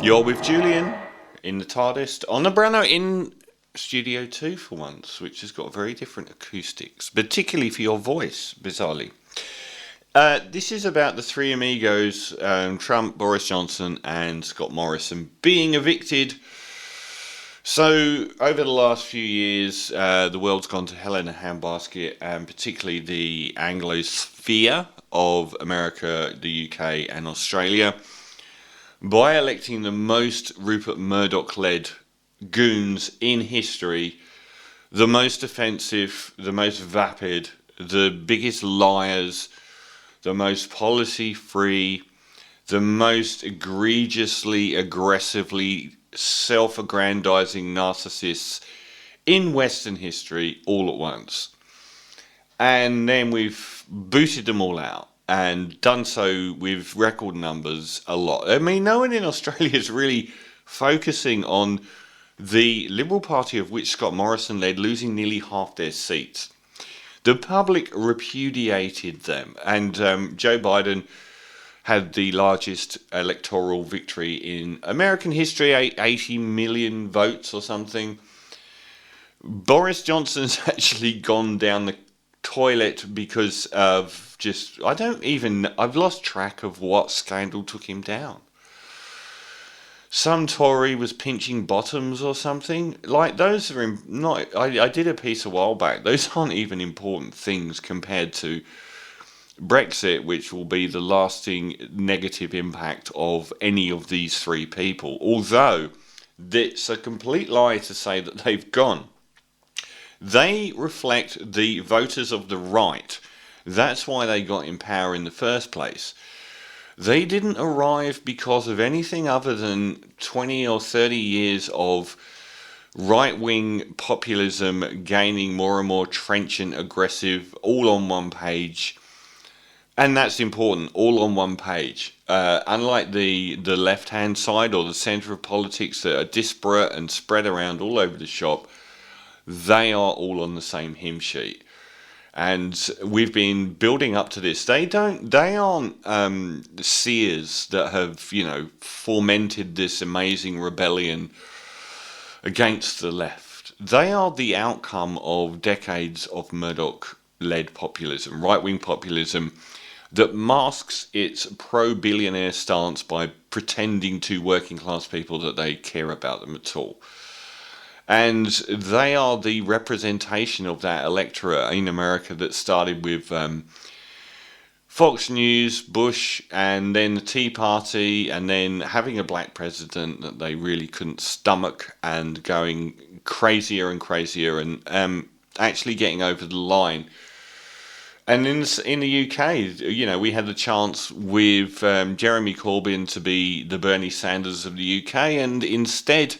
You're with Julian in the TARDIS on the Brano in Studio 2 for once, which has got very different acoustics, particularly for your voice, bizarrely. This is about the three Amigos, Trump, Boris Johnson and Scott Morrison being evicted. So, over the last few years, the world's gone to hell in a handbasket, and particularly the Anglo-sphere of America, the UK and Australia, by electing the most Rupert Murdoch-led goons in history, the most offensive, the most vapid, the biggest liars, the most policy-free, the most egregiously, aggressively self-aggrandizing narcissists in Western history all at once. And then we've booted them all out and done so with record numbers a lot. I mean, no one in Australia is really focusing on the Liberal Party, of which Scott Morrison led, losing nearly half their seats. The public repudiated them, and Joe Biden had the largest electoral victory in American history, 80 million votes or something. Boris Johnson's actually gone down the toilet because of I've lost track of what scandal took him down. Some Tory was pinching bottoms or something. Like, those are not. I did a piece a while back. Those aren't even important things compared to Brexit, which will be the lasting negative impact of any of these three people. Although it's a complete lie to say that they've gone. They reflect the voters of the right. That's why they got in power in the first place. They didn't arrive because of anything other than 20 or 30 years of right-wing populism gaining more and more trenchant, aggressive, all on one page. And that's important, all on one page. Unlike the left-hand side or the centre of politics that are disparate and spread around all over the shop, they are all on the same hymn sheet. And we've been building up to this. They aren't seers that have, fomented this amazing rebellion against the left. They are the outcome of decades of Murdoch-led populism, right-wing populism, that masks its pro-billionaire stance by pretending to working-class people that they care about them at all. And they are the representation of that electorate in America that started with Fox News, Bush, and then the Tea Party, and then having a black president that they really couldn't stomach, and going crazier and crazier, and actually getting over the line. And in the UK, we had the chance with Jeremy Corbyn to be the Bernie Sanders of the UK, and instead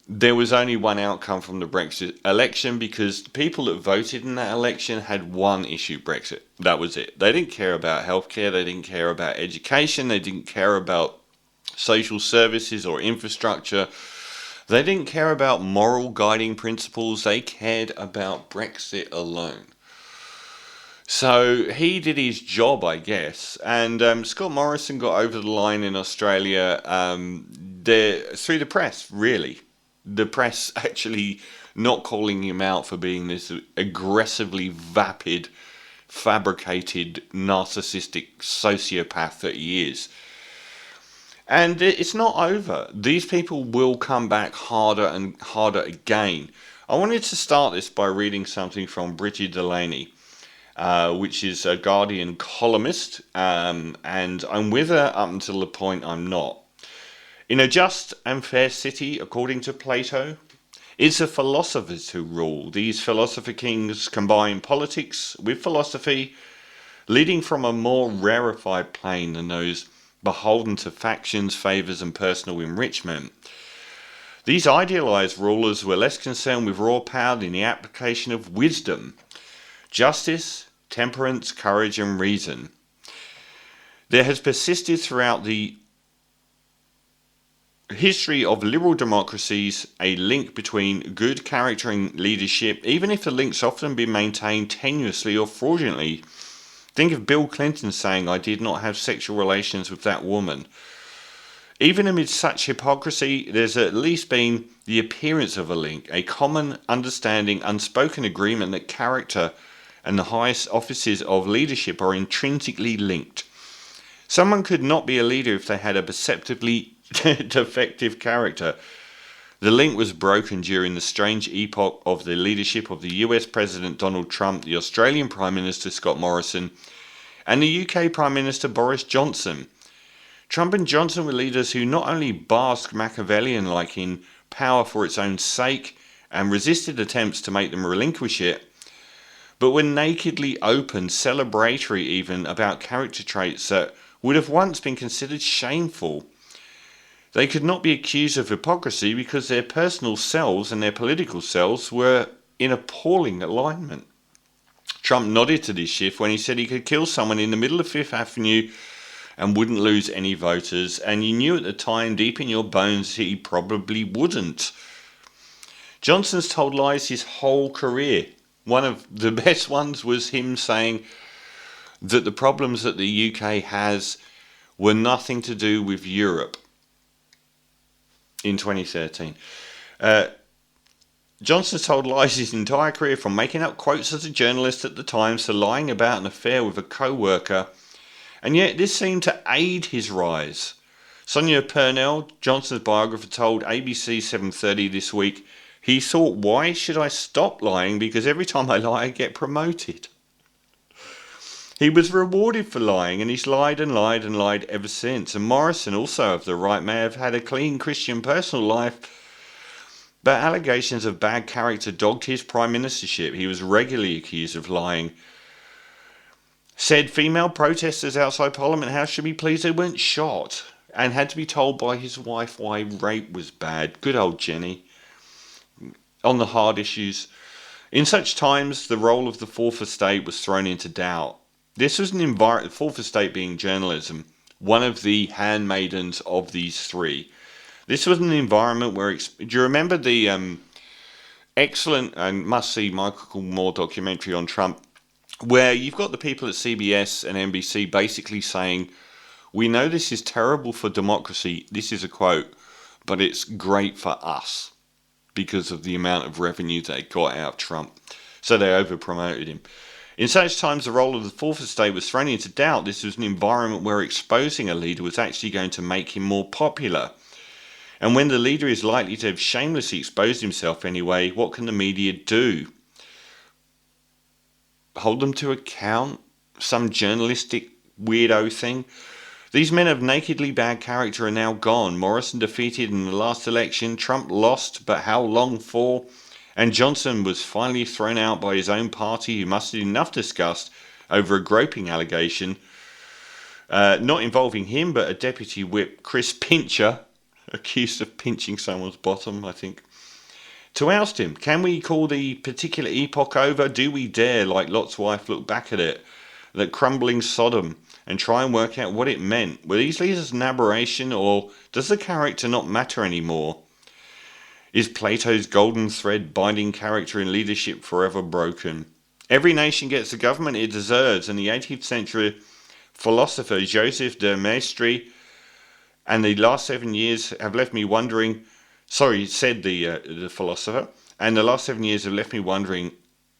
there was only one outcome from the Brexit election, because the people that voted in that election had one issue: Brexit. That was it. They didn't care about healthcare, they didn't care about education, they didn't care about social services or infrastructure. They didn't care about moral guiding principles. They cared about Brexit alone. So he did his job, I guess, and Scott Morrison got over the line in Australia through the press, really. The press actually not calling him out for being this aggressively vapid, fabricated, narcissistic sociopath that he is. And it's not over. These people will come back harder and harder again. I wanted to start this by reading something from Bridget Delaney, which is a Guardian columnist, and I'm with her up until the point I'm not. In a just and fair city, according to Plato, it's the philosophers who rule. These philosopher kings combine politics with philosophy, leading from a more rarefied plane than those beholden to factions, favours and personal enrichment. These idealised rulers were less concerned with raw power than the application of wisdom, justice, temperance, courage and reason. There has persisted throughout the history of liberal democracies a link between good character and leadership, even if the link's often been maintained tenuously or fraudulently. Think of Bill Clinton saying, "I did not have sexual relations with that woman." Even amid such hypocrisy, there's at least been the appearance of a link, a common understanding, unspoken agreement that character and the highest offices of leadership are intrinsically linked. Someone could not be a leader if they had a perceptibly defective character. The link was broken during the strange epoch of the leadership of the US President Donald Trump, the Australian Prime Minister Scott Morrison, and the UK Prime Minister Boris Johnson. Trump and Johnson were leaders who not only basked Machiavellian-like in power for its own sake and resisted attempts to make them relinquish it, but were nakedly open, celebratory even, about character traits that would have once been considered shameful. They could not be accused of hypocrisy because their personal selves and their political selves were in appalling alignment. Trump nodded to this shift when he said he could kill someone in the middle of Fifth Avenue and wouldn't lose any voters, and you knew at the time, deep in your bones, he probably wouldn't. Johnson's told lies his whole career. One of the best ones was him saying that the problems that the UK has were nothing to do with Europe in 2013. Johnson's told lies his entire career, from making up quotes as a journalist at the Times to lying about an affair with a co-worker, and yet this seemed to aid his rise. Sonia Purnell, Johnson's biographer, told ABC 7:30 this week, he thought, why should I stop lying? Because every time I lie, I get promoted. He was rewarded for lying, and he's lied and lied and lied ever since. And Morrison, also of the right, may have had a clean Christian personal life, but allegations of bad character dogged his prime ministership. He was regularly accused of lying. Said female protesters outside Parliament House should be pleased they weren't shot, and had to be told by his wife why rape was bad. Good old Jenny. On the hard issues. In such times, the role of the Fourth Estate was thrown into doubt. This was an environment, the Fourth Estate being journalism, one of the handmaidens of these three. This was an environment where, do you remember the excellent and must-see Michael Moore documentary on Trump, where you've got the people at CBS and NBC basically saying, we know this is terrible for democracy, this is a quote, but it's great for us because of the amount of revenue they got out of Trump. So they over-promoted him. In such times, the role of the Fourth Estate was thrown into doubt. This was an environment where exposing a leader was actually going to make him more popular. And when the leader is likely to have shamelessly exposed himself anyway, what can the media do? Hold them to account? Some journalistic weirdo thing? These men of nakedly bad character are now gone. Morrison defeated in the last election. Trump lost, but how long for? And Johnson was finally thrown out by his own party, who mustered enough disgust over a groping allegation, not involving him, but a deputy whip, Chris Pincher, accused of pinching someone's bottom, I think, to oust him. Can we call the particular epoch over? Do we dare, like Lot's wife, look back at it, that crumbling Sodom, and try and work out what it meant? Were these leaders an aberration, or does the character not matter anymore? Is Plato's golden thread binding character and leadership forever broken? Every nation gets the government it deserves, and the 18th century philosopher Joseph de Maistre, and the last 7 years have left me wondering, said the philosopher, and the last 7 years have left me wondering,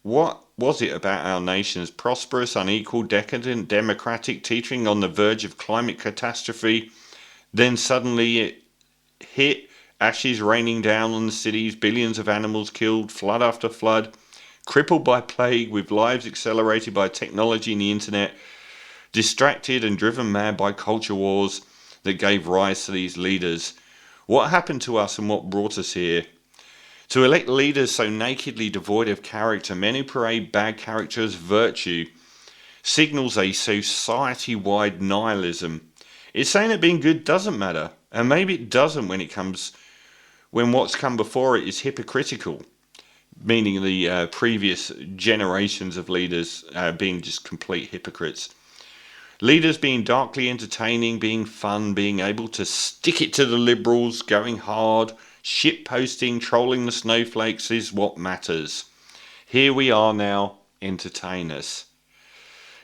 what was it about our nations, prosperous, unequal, decadent, democratic, teetering on the verge of climate catastrophe, then suddenly it hit, ashes raining down on the cities, billions of animals killed, flood after flood, crippled by plague, with lives accelerated by technology and the internet, distracted and driven mad by culture wars that gave rise to these leaders. What happened to us and what brought us here? To elect leaders so nakedly devoid of character, men who parade bad character as virtue, signals a society-wide nihilism. It's saying that being good doesn't matter, and maybe it doesn't when what's come before it is hypocritical, meaning the previous generations of leaders being just complete hypocrites. Leaders being darkly entertaining, being fun, being able to stick it to the liberals, going hard, shitposting, trolling the snowflakes is what matters. Here we are now, entertain us.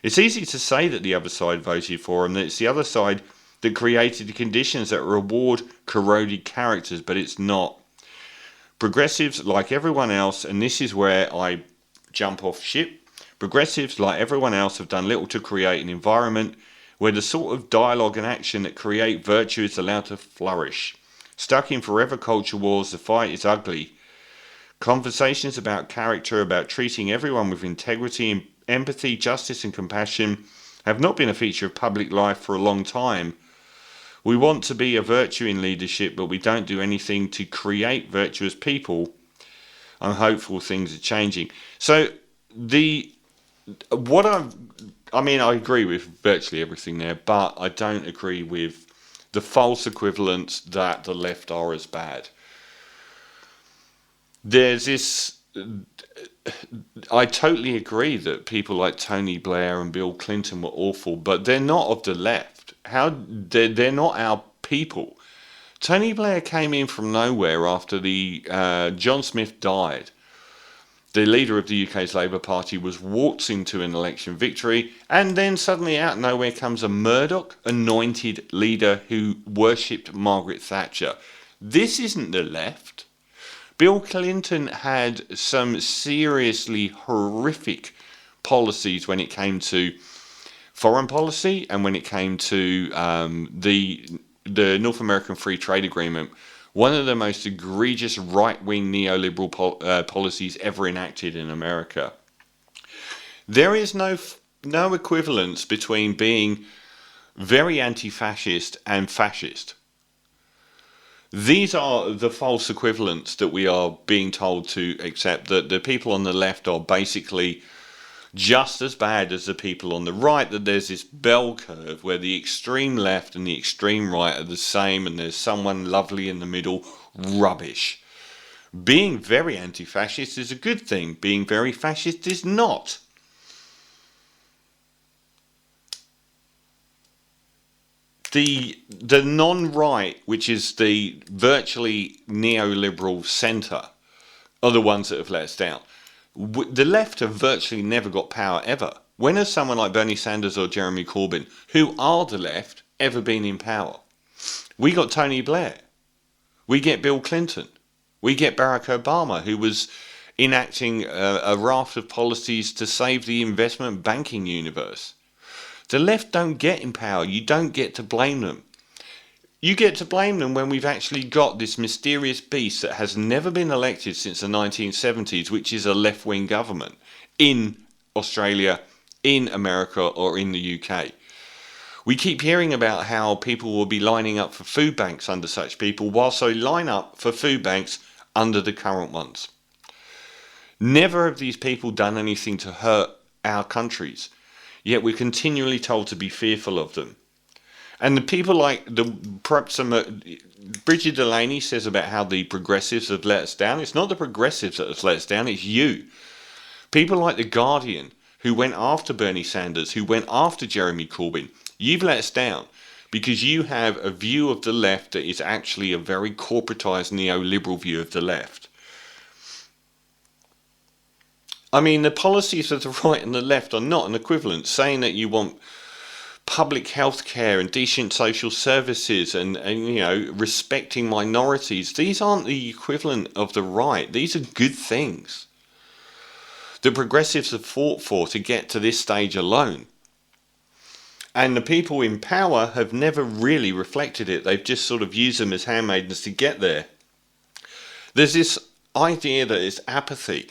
It's easy to say that the other side voted for him, that it's the other side that created the conditions that reward corroded characters, but it's not. Progressives, like everyone else, and this is where I jump off ship, progressives, like everyone else, have done little to create an environment where the sort of dialogue and action that create virtue is allowed to flourish. Stuck in forever culture wars, the fight is ugly. Conversations about character, about treating everyone with integrity, empathy, justice and compassion have not been a feature of public life for a long time. We want to be a virtue in leadership, but we don't do anything to create virtuous people. I'm hopeful things are changing. So I agree with virtually everything there, but I don't agree with the false equivalence that the left are as bad. There's this. I totally agree that people like Tony Blair and Bill Clinton were awful, but they're not of the left. They're not our people. Tony Blair came in from nowhere after John Smith died. The leader of the UK's Labour Party was waltzing to an election victory, and then suddenly out of nowhere comes a Murdoch anointed leader who worshipped Margaret Thatcher. This isn't the left. Bill Clinton had some seriously horrific policies when it came to foreign policy and when it came to the North American Free Trade Agreement, one of the most egregious right-wing neoliberal policies ever enacted in America. There is no equivalence between being very anti-fascist and fascist. These are the false equivalents that we are being told to accept, that the people on the left are basically just as bad as the people on the right, that there's this bell curve where the extreme left and the extreme right are the same and there's someone lovely in the middle. Rubbish. Being very anti-fascist is a good thing. Being very fascist is not. The non-right, which is the virtually neoliberal centre, are the ones that have let us down. The left have virtually never got power ever. When has someone like Bernie Sanders or Jeremy Corbyn, who are the left, ever been in power? We got Tony Blair. We get Bill Clinton. We get Barack Obama, who was enacting a raft of policies to save the investment banking universe. The left don't get in power. You don't get to blame them. You get to blame them when we've actually got this mysterious beast that has never been elected since the 1970s, which is a left-wing government in Australia, in America, or in the UK. We keep hearing about how people will be lining up for food banks under such people, whilst they line up for food banks under the current ones. Never have these people done anything to hurt our countries, yet we're continually told to be fearful of them. And the people like Bridget Delaney says about how the progressives have let us down. It's not the progressives that have let us down, it's you. People like The Guardian, who went after Bernie Sanders, who went after Jeremy Corbyn. You've let us down because you have a view of the left that is actually a very corporatized neoliberal view of the left. I mean, the policies of the right and the left are not an equivalent. Saying that you want public health care and decent social services and respecting minorities, these aren't the equivalent of the right. These are good things. The progressives have fought for to get to this stage alone. And the people in power have never really reflected it. They've just sort of used them as handmaidens to get there. There's this idea that it's apathy.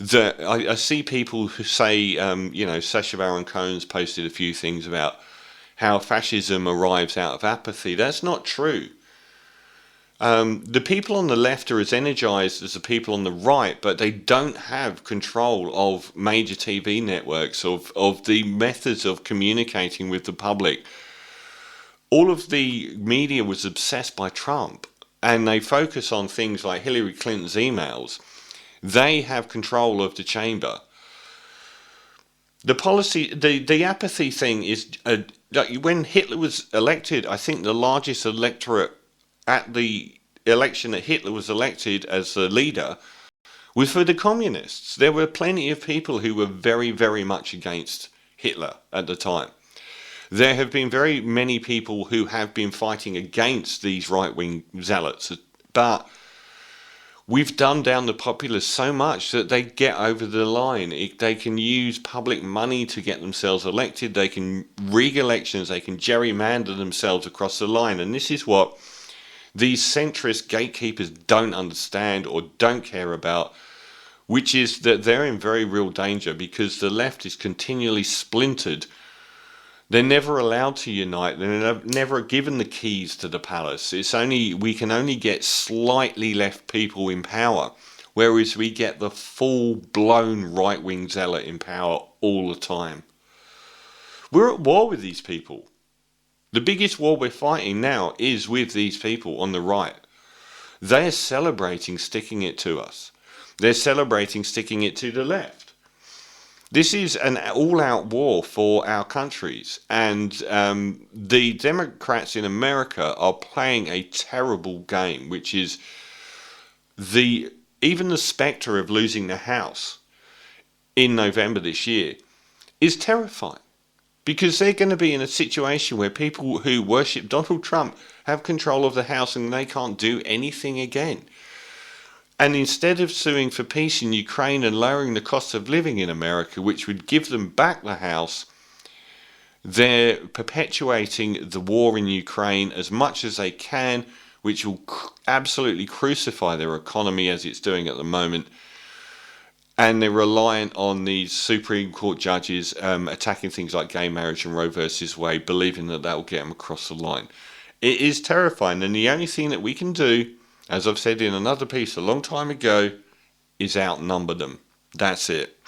That I see people who say, Sacha Baron Cohen's posted a few things about how fascism arrives out of apathy. That's not true. The people on the left are as energized as the people on the right, but they don't have control of major TV networks, of the methods of communicating with the public. All of the media was obsessed by Trump, and they focus on things like Hillary Clinton's emails. They have control of the chamber. The policy, the apathy thing is, when Hitler was elected, I think the largest electorate at the election that Hitler was elected as the leader was for the communists. There were plenty of people who were very, very much against Hitler at the time. There have been very many people who have been fighting against these right-wing zealots, but we've dumbed down the populace so much that they get over the line. They can use public money to get themselves elected. They can rig elections. They can gerrymander themselves across the line. And this is what these centrist gatekeepers don't understand or don't care about, which is that they're in very real danger because the left is continually splintered. They're never allowed to unite. They're never given the keys to the palace. We can only get slightly left people in power, whereas we get the full-blown right-wing zealot in power all the time. We're at war with these people. The biggest war we're fighting now is with these people on the right. They're celebrating sticking it to us. They're celebrating sticking it to the left. This is an all-out war for our countries, and the Democrats in America are playing a terrible game, which is even the spectre of losing the House in November this year is terrifying, because they're going to be in a situation where people who worship Donald Trump have control of the House and they can't do anything again. And instead of suing for peace in Ukraine and lowering the cost of living in America, which would give them back the House, they're perpetuating the war in Ukraine as much as they can, which will absolutely crucify their economy as it's doing at the moment. And they're reliant on these Supreme Court judges attacking things like gay marriage and Roe versus Wade, believing that will get them across the line. It is terrifying, and the only thing that we can do, as I've said in another piece a long time ago, is outnumber them. That's it.